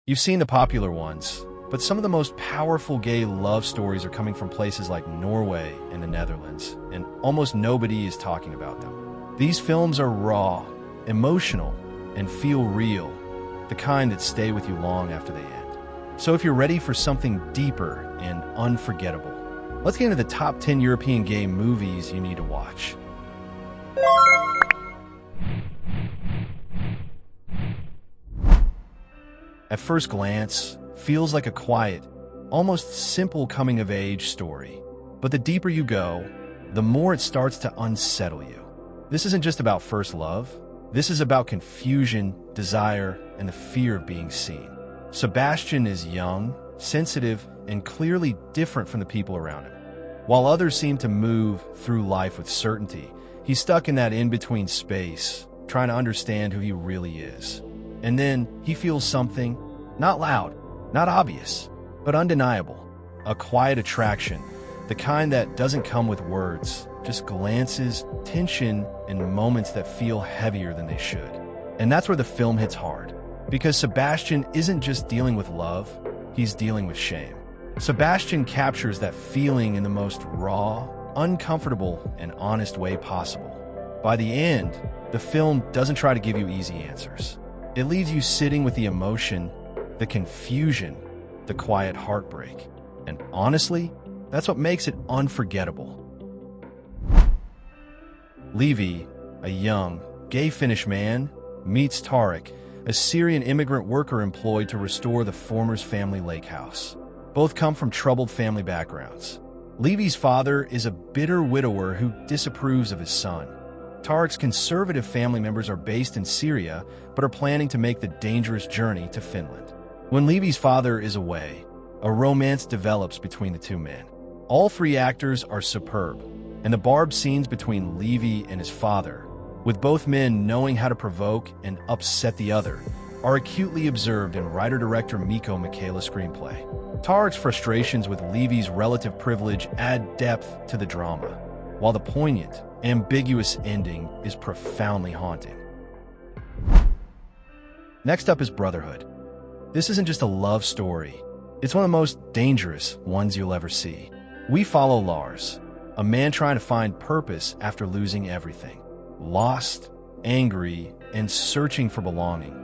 You've seen the popular ones, but some of the most powerful gay love stories are coming from places like Norway and the Netherlands, and almost nobody is talking about them. These films are raw, emotional, and feel real, the kind that stay with you long after they end. So if you're ready for something deeper and unforgettable, let's get into the top 10 European gay movies you need to watch. At first glance, feels like a quiet, almost simple coming-of-age story. But the deeper you go, the more it starts to unsettle you. This isn't just about first love. This is about confusion, desire, and the fear of being seen. Sebastian is young, sensitive, and clearly different from the people around him. While others seem to move through life with certainty, he's stuck in that in-between space, trying to understand who he really is. And then he feels something, not loud, not obvious, but undeniable. A quiet attraction, the kind that doesn't come with words, just glances, tension, and moments that feel heavier than they should. And that's where the film hits hard, because Sebastian isn't just dealing with love, he's dealing with shame. Sebastian captures that feeling in the most raw, uncomfortable, and honest way possible. By the end, the film doesn't try to give you easy answers. It leaves you sitting with the emotion, the confusion, the quiet heartbreak. And honestly, that's what makes it unforgettable. Yngve, a young, gay Finnish man, meets Patrik, a Syrian immigrant worker employed to restore the former's family lake house. Both come from troubled family backgrounds. Yngve's father is a bitter widower who disapproves of his son. Tarek's conservative family members are based in Syria, but are planning to make the dangerous journey to Finland. When Yngve's father is away, a romance develops between the two men. All three actors are superb, and the barbed scenes between Yngve and his father, with both men knowing how to provoke and upset the other, are acutely observed in writer-director Mikko Michaela's screenplay. Tarek's frustrations with Yngve's relative privilege add depth to the drama, while the poignant, ambiguous ending is profoundly haunting. Next up is Brotherhood. This isn't just a love story. It's one of the most dangerous ones you'll ever see. We follow Lars, a man trying to find purpose after losing everything. Lost, angry, and searching for belonging.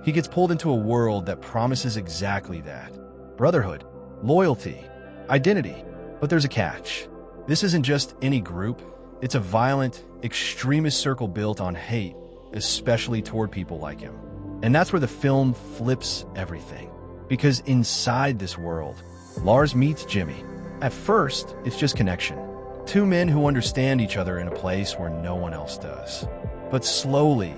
He gets pulled into a world that promises exactly that. Brotherhood, loyalty, identity. But there's a catch. This isn't just any group. It's a violent, extremist circle built on hate, especially toward people like him. And that's where the film flips everything. Because inside this world, Lars meets Jimmy. At first, it's just connection. Two men who understand each other in a place where no one else does. But slowly,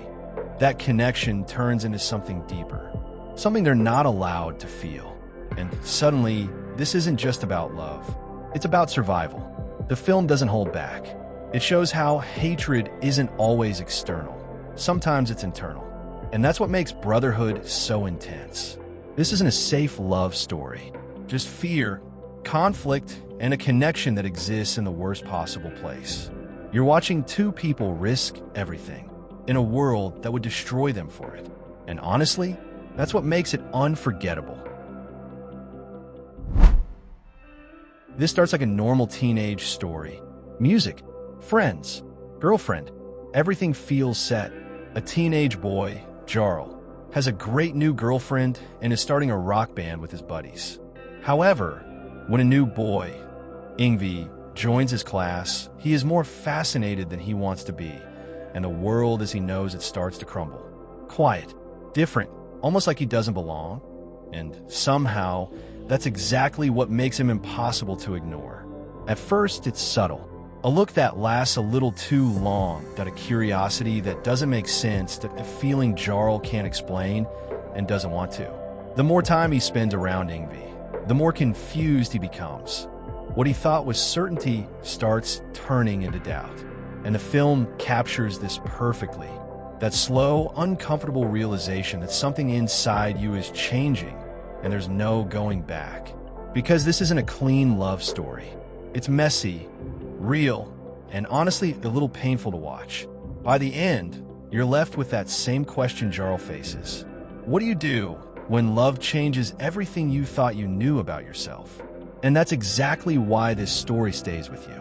that connection turns into something deeper. Something they're not allowed to feel. And suddenly, this isn't just about love. It's about survival. The film doesn't hold back. It shows how hatred isn't always external. Sometimes it's internal. And that's what makes Brotherhood so intense. This isn't a safe love story. Just fear, conflict, and a connection that exists in the worst possible place. You're watching two people risk everything in a world that would destroy them for it. And honestly, that's what makes it unforgettable. This starts like a normal teenage story. Music, friends, girlfriend, everything feels set. A teenage boy, Jarl, has a great new girlfriend and is starting a rock band with his buddies. However, when a new boy, Yngve, joins his class, he is more fascinated than he wants to be, and the world as he knows it starts to crumble. Quiet, different, almost like he doesn't belong, and somehow, that's exactly what makes him impossible to ignore. At first, it's subtle. A look that lasts a little too long, that a curiosity that doesn't make sense, that a feeling Jarl can't explain and doesn't want to. The more time he spends around Yngve, the more confused he becomes. What he thought was certainty starts turning into doubt. And the film captures this perfectly. That slow, uncomfortable realization that something inside you is changing and there's no going back. Because this isn't a clean love story. It's messy, real, and honestly a little painful to watch. By the end, you're left with that same question Jarl faces. What do you do when love changes everything you thought you knew about yourself. And that's exactly why this story stays with you.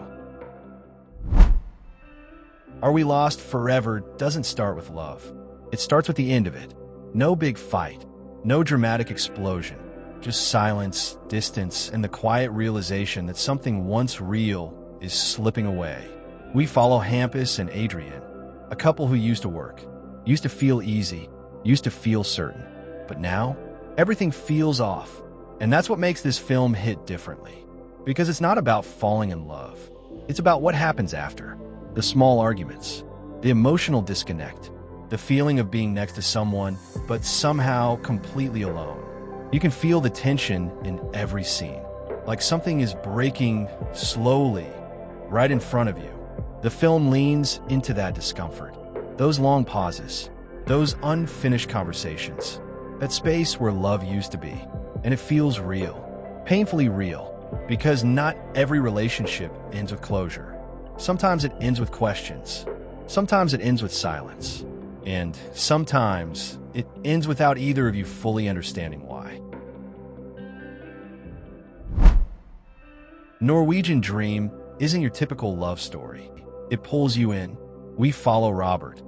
Are We Lost Forever doesn't start with love. It starts with the end of it. No big fight, no dramatic explosion, just silence, distance, and the quiet realization that something once real is slipping away. We follow Hampus and Adrian, a couple who used to work, used to feel easy, used to feel certain. But now, everything feels off. And that's what makes this film hit differently. Because it's not about falling in love. It's about what happens after. The small arguments, the emotional disconnect, the feeling of being next to someone, but somehow completely alone. You can feel the tension in every scene, like something is breaking slowly right in front of you. The film leans into that discomfort, those long pauses, those unfinished conversations, that space where love used to be. And it feels real, painfully real, because not every relationship ends with closure. Sometimes it ends with questions. Sometimes it ends with silence. And sometimes it ends without either of you fully understanding why. Norwegian Dream isn't your typical love story. It pulls you in. We follow Robert,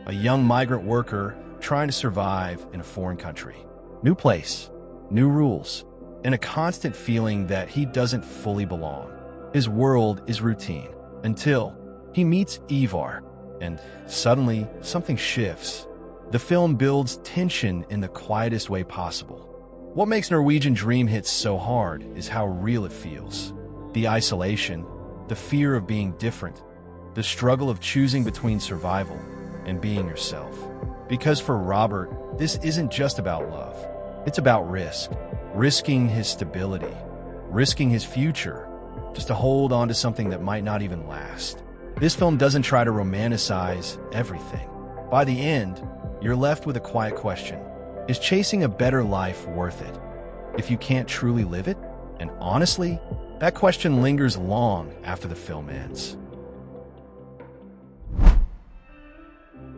a young migrant worker trying to survive in a foreign country. New place, new rules, and a constant feeling that he doesn't fully belong. His world is routine until he meets Yngve, and suddenly something shifts. The film builds tension in the quietest way possible. What makes Norwegian Dream hit so hard is how real it feels. The isolation, the fear of being different, the struggle of choosing between survival and being yourself. Because for Robert, this isn't just about love. It's about risk. Risking his stability, risking his future, just to hold on to something that might not even last. This film doesn't try to romanticize everything. By the end, you're left with a quiet question. Is chasing a better life worth it if you can't truly live it? And honestly, that question lingers long after the film ends.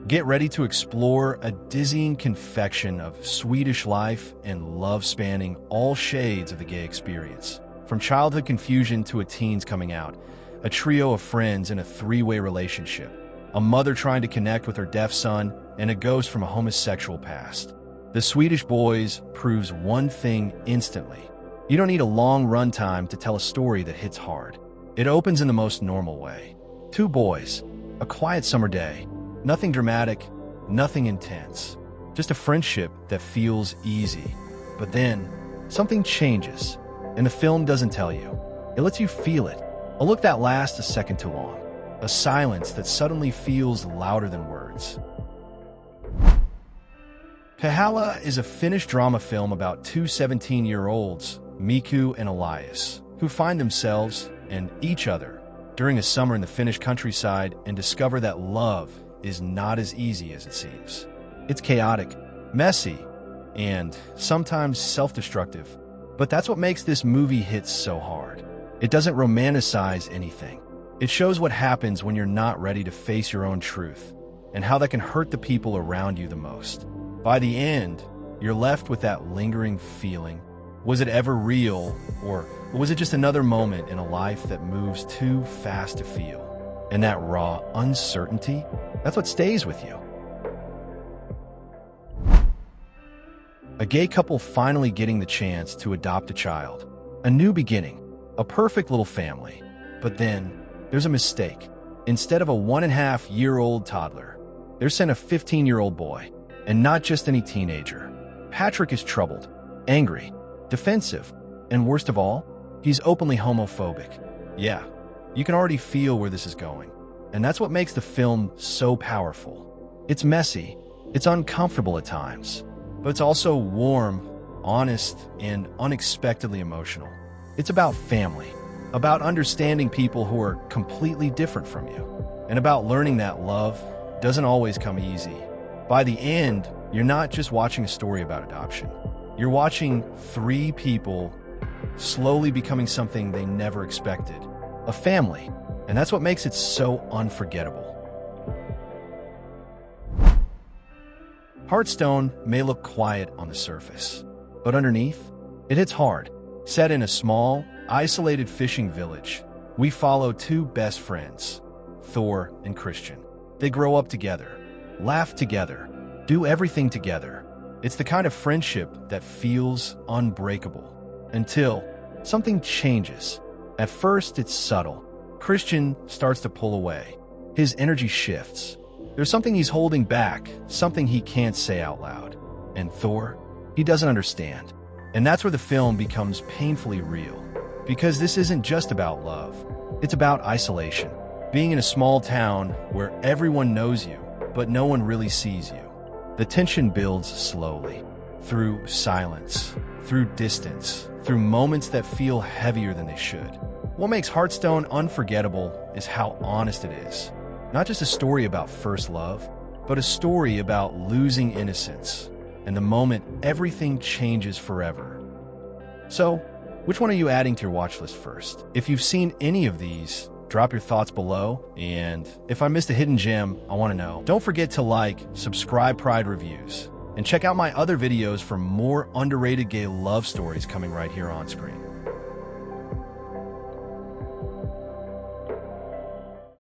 Get ready to explore a dizzying confection of Swedish life and love spanning all shades of the gay experience. From childhood confusion to a teen's coming out, a trio of friends in a three-way relationship, a mother trying to connect with her deaf son, and a ghost from a homosexual past. The Swedish Boys proves one thing instantly. You don't need a long runtime to tell a story that hits hard. It opens in the most normal way. Two boys, a quiet summer day, nothing dramatic, nothing intense. Just a friendship that feels easy. But then, something changes, and the film doesn't tell you. It lets you feel it. A look that lasts a second too long. A silence that suddenly feels louder than words. Kahala is a Finnish drama film about two 17-year-olds, Miku and Elias, who find themselves and each other during a summer in the Finnish countryside and discover that love is not as easy as it seems. It's chaotic, messy, and sometimes self-destructive. But that's what makes this movie hit so hard. It doesn't romanticize anything. It shows what happens when you're not ready to face your own truth, and how that can hurt the people around you the most. By the end, you're left with that lingering feeling. Was it ever real, or was it just another moment in a life that moves too fast to feel? And that raw uncertainty, that's what stays with you. A gay couple finally getting the chance to adopt a child. A new beginning. A perfect little family. But then, there's a mistake. Instead of a 1.5-year-old toddler, they're sent a 15-year-old boy. And not just any teenager. Patrik is troubled, angry, defensive, and worst of all, he's openly homophobic. Yeah, you can already feel where this is going. And that's what makes the film so powerful. It's messy, it's uncomfortable at times, but it's also warm, honest, and unexpectedly emotional. It's about family, about understanding people who are completely different from you, and about learning that love doesn't always come easy. By the end, you're not just watching a story about adoption. You're watching three people slowly becoming something they never expected. A family. And that's what makes it so unforgettable. Hearthstone may look quiet on the surface, but underneath, it hits hard. Set in a small, isolated fishing village, we follow two best friends, Thor and Christian. They grow up together, laugh together, do everything together. It's the kind of friendship that feels unbreakable until something changes. At first, it's subtle. Christian starts to pull away. His energy shifts. There's something he's holding back, something he can't say out loud. And Thor, he doesn't understand. And that's where the film becomes painfully real. Because this isn't just about love. It's about isolation. Being in a small town where everyone knows you, but no one really sees you. The tension builds slowly, through silence, through distance, through moments that feel heavier than they should. What makes Hearthstone unforgettable is how honest it is. Not just a story about first love, but a story about losing innocence, and the moment everything changes forever. So, which one are you adding to your watch list first? If you've seen any of these, drop your thoughts below, and if I missed a hidden gem, I want to know. Don't forget to like, subscribe Pride Reviews, and check out my other videos for more underrated gay love stories coming right here on screen.